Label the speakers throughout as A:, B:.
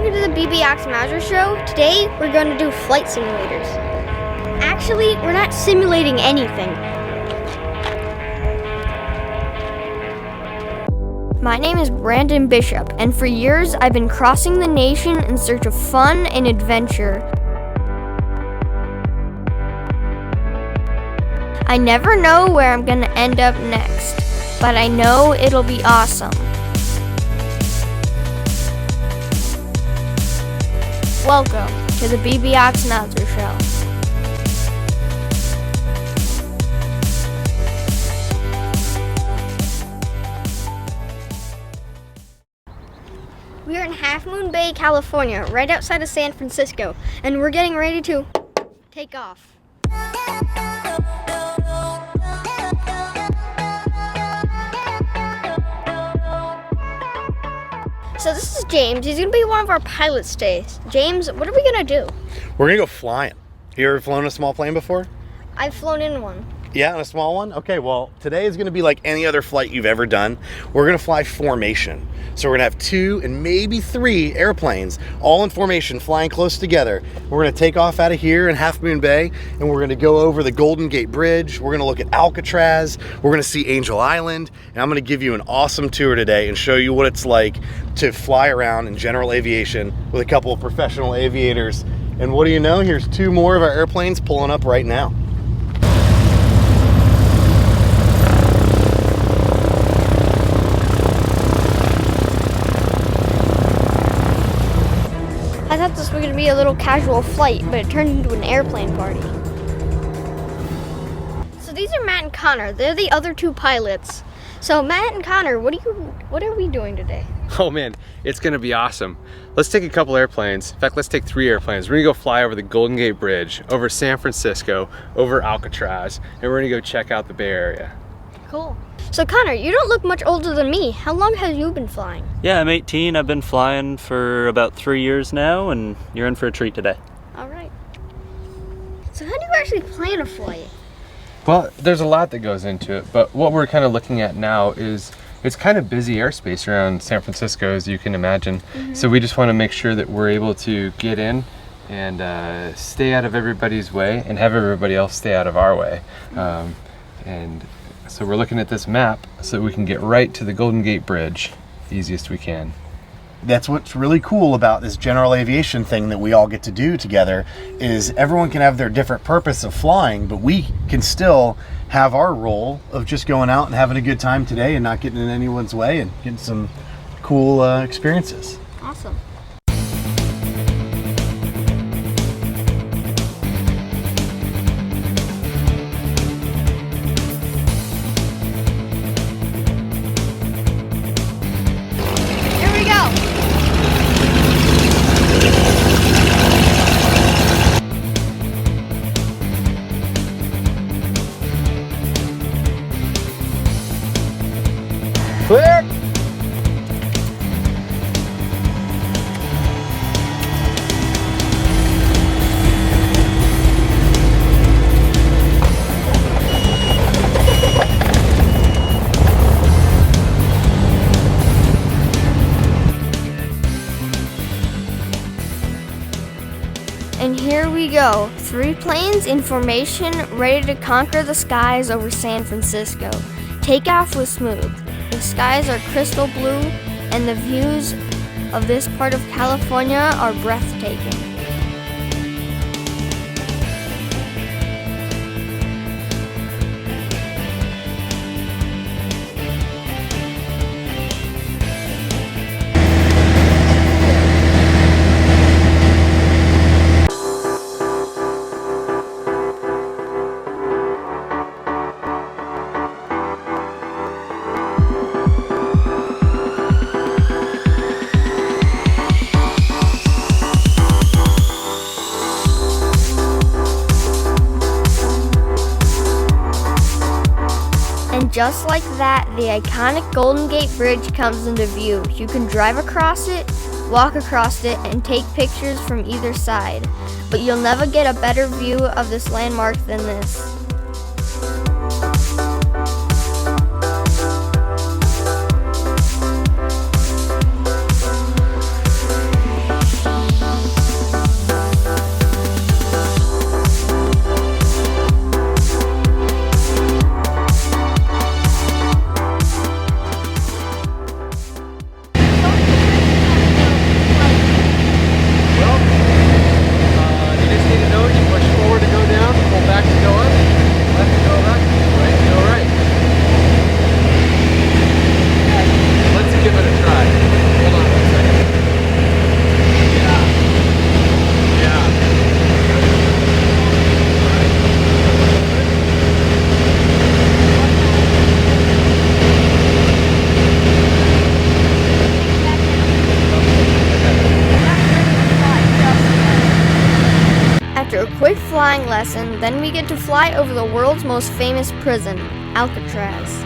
A: welcome to the BBOXMOWZER show. Today we're going to do flight simulators. Actually, we're not simulating anything. My name is Brandon Bishop, and for years I've been crossing the nation in search of fun and adventure. I never know where I'm going to end up next, but I know it'll be awesome. Welcome to the BBOXMOWZER show. We are in Half Moon Bay, California, right outside of San Francisco, and we're getting ready to take off. So this is James. He's going to be one of our pilots today. James, what are we going to do?
B: We're going to go flying. You ever flown a small plane before?
A: I've flown in one.
B: Yeah, on a small one? Okay, well, today is going to be like any other flight you've ever done. We're going to fly formation. So we're going to have 2 and maybe 3 airplanes all in formation flying close together. We're going to take off out of here in Half Moon Bay, and we're going to go over the Golden Gate Bridge. We're going to look at Alcatraz. We're going to see Angel Island, and I'm going to give you an awesome tour today and show you what it's like to fly around in general aviation with a couple of professional aviators. And what do you know? Here's 2 more of our airplanes pulling up right now.
A: I thought this was going to be a little casual flight, but it turned into an airplane party. So these are Matt and Connor. They're the other 2 pilots. So Matt and Connor, what are we doing today?
C: Oh man, it's gonna be awesome. Let's take a couple airplanes. In fact, let's take 3 airplanes. We're gonna go fly over the Golden Gate Bridge, over San Francisco, over Alcatraz, and we're gonna go check out the Bay Area.
A: Cool. So Connor, you don't look much older than me. How long have you been flying?
D: Yeah, I'm 18. I've been flying for about 3 years now, and you're in for a treat today.
A: All right. So how do you actually plan a flight?
C: Well, there's a lot that goes into it, but what we're kind of looking at now is it's kind of busy airspace around San Francisco, as you can imagine. So we just want to make sure that we're able to get in and stay out of everybody's way and have everybody else stay out of our way. And so we're looking at this map so that we can get right to the Golden Gate Bridge easiest we can.
B: That's what's really cool about this general aviation thing that we all get to do together, is everyone can have their different purpose of flying, but we can still have our role of just going out and having a good time today and not getting in anyone's way and getting some cool experiences.
A: Awesome.
B: Clear!
A: And here we go. 3 planes in formation, ready to conquer the skies over San Francisco. Takeoff was smooth. The skies are crystal blue, and the views of this part of California are breathtaking. And just like that, the iconic Golden Gate Bridge comes into view. You can drive across it, walk across it, and take pictures from either side. But you'll never get a better view of this landmark than this. flying lesson, then we get to fly over the world's most famous prison, Alcatraz.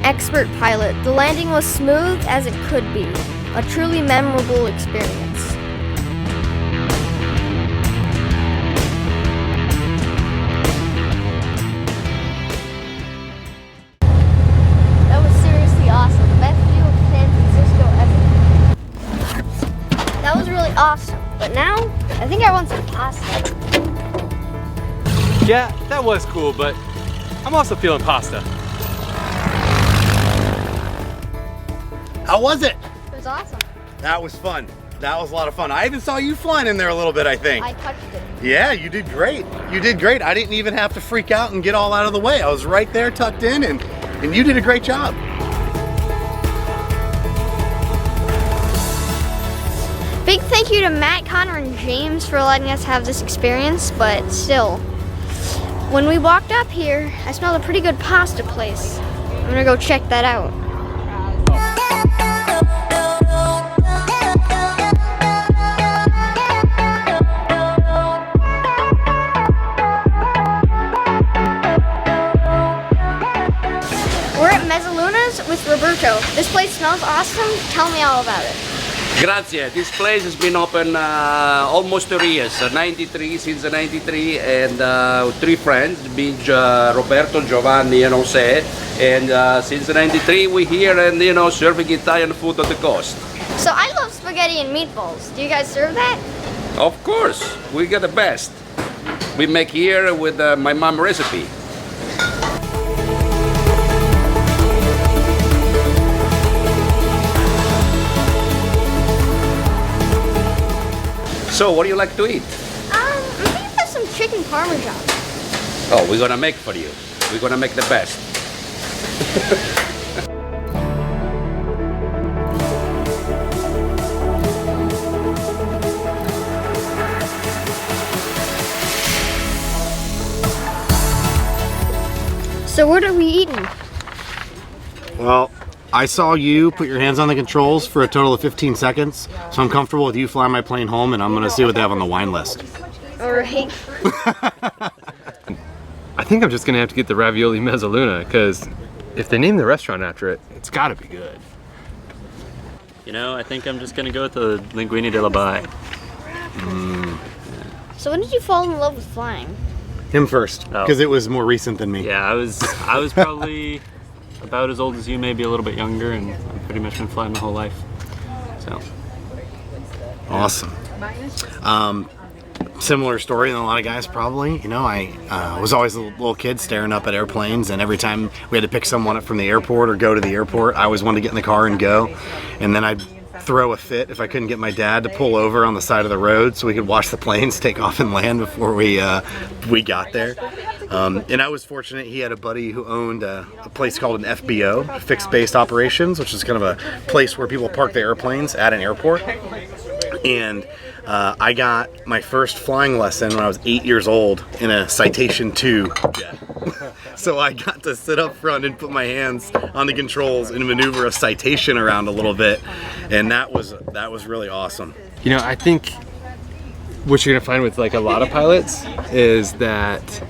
A: Expert pilot, the landing was smooth as it could be. A truly memorable experience. That was seriously awesome. The best view of San Francisco ever. That was really awesome. But now, I think I want some pasta.
C: Yeah, that was cool, but I'm also feeling pasta.
B: How was it?
A: It was awesome.
B: That was fun. That was a lot of fun. I even saw you flying in there a little bit, I think.
A: I touched it.
B: Yeah, you did great. You did great. I didn't even have to freak out and get all out of the way. I was right there tucked in, and you did a great job.
A: Big thank you to Matt, Connor, and James for letting us have this experience, but still, when we walked up here, I smelled a pretty good pasta place. I'm gonna go check that out. We're at Mezzaluna's with Roberto. This place smells awesome. Tell me all about it.
E: Grazie. This place has been open almost 30 years, 93, since 93, and 3 friends, being Roberto, Giovanni, and Jose. And since 93, we're here and, serving Italian food on the coast.
A: So I love spaghetti and meatballs. Do you guys serve that?
E: Of course, we got the best. We make here with my mom recipe. So, what do you like to eat?
A: I'm gonna have some chicken parmesan.
E: Oh, we're gonna make for you. We're gonna make the best.
A: So what are we eating?
B: Well, I saw you put your hands on the controls for a total of 15 seconds, so I'm comfortable with you flying my plane home, and I'm gonna see what they have on the wine list.
A: Alright.
C: I think I'm just gonna have to get the ravioli mezzaluna, because if they name the restaurant after it, it's gotta be good.
D: You know, I think I'm just gonna go with the linguine de la Baie.
A: So when did you fall in love with flying?
B: Him first, because it was more recent than me.
D: Yeah, I was probably about as old as you, maybe a little bit younger, and I've pretty much been flying my whole life. So.
B: Awesome. Similar story than a lot of guys probably. You know, I was always a little kid staring up at airplanes, and every time we had to pick someone up from the airport or go to the airport, I always wanted to get in the car and go. And then I'd throw a fit if I couldn't get my dad to pull over on the side of the road so we could watch the planes take off and land before we got there. And I was fortunate, he had a buddy who owned a place called an FBO, Fixed Based Operations, which is kind of a place where people park their airplanes at an airport. And I got my first flying lesson when I was 8 years old in a Citation II jet. So I got to sit up front and put my hands on the controls and maneuver a Citation around a little bit, and that was really awesome.
C: You know, I think what you're gonna find with like a lot of pilots is that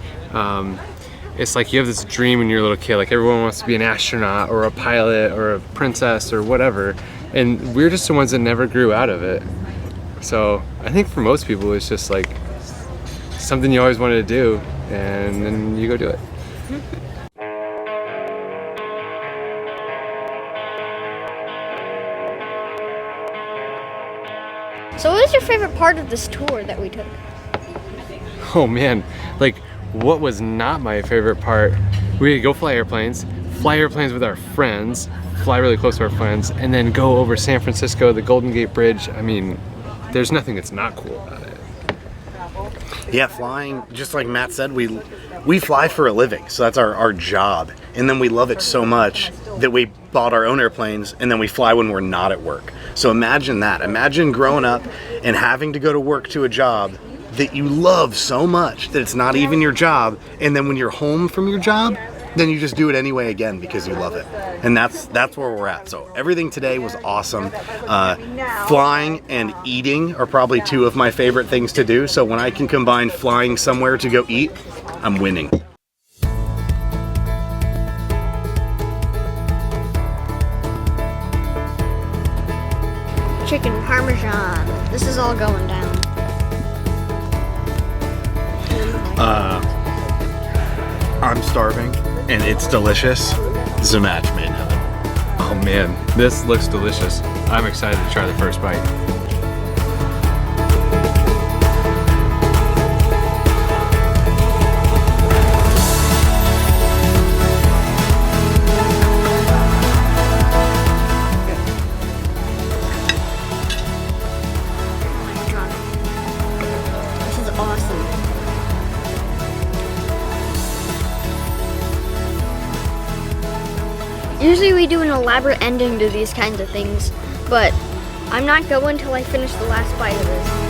C: it's like you have this dream when you're a little kid, like everyone wants to be an astronaut or a pilot or a princess or whatever, and we're just the ones that never grew out of it. So I think for most people it's just like something you always wanted to do, and then you go do it.
A: So what was your favorite part of this tour that we took?
C: Oh man, like what was not my favorite part? We could go fly airplanes with our friends, fly really close to our friends, and then go over San Francisco, the Golden Gate Bridge. I mean, there's nothing that's not cool about it.
B: Yeah, flying, just like Matt said, we fly for a living, so that's our job. And then we love it so much that we bought our own airplanes, and then we fly when we're not at work. So imagine that. Imagine growing up and having to go to work to a job that you love so much that it's not even your job, and then when you're home from your job, then you just do it anyway again because you love it. And that's where we're at. So everything today was awesome. Flying and eating are probably two of my favorite things to do. So when I can combine flying somewhere to go eat, I'm winning.
A: Chicken parmesan. This is all going down.
B: I'm starving and it's delicious. This is a match made in heaven.
C: Oh man, this looks delicious. I'm excited to try the first bite.
A: This is awesome. Usually we do an elaborate ending to these kinds of things, but I'm not going till I finish the last bite of this.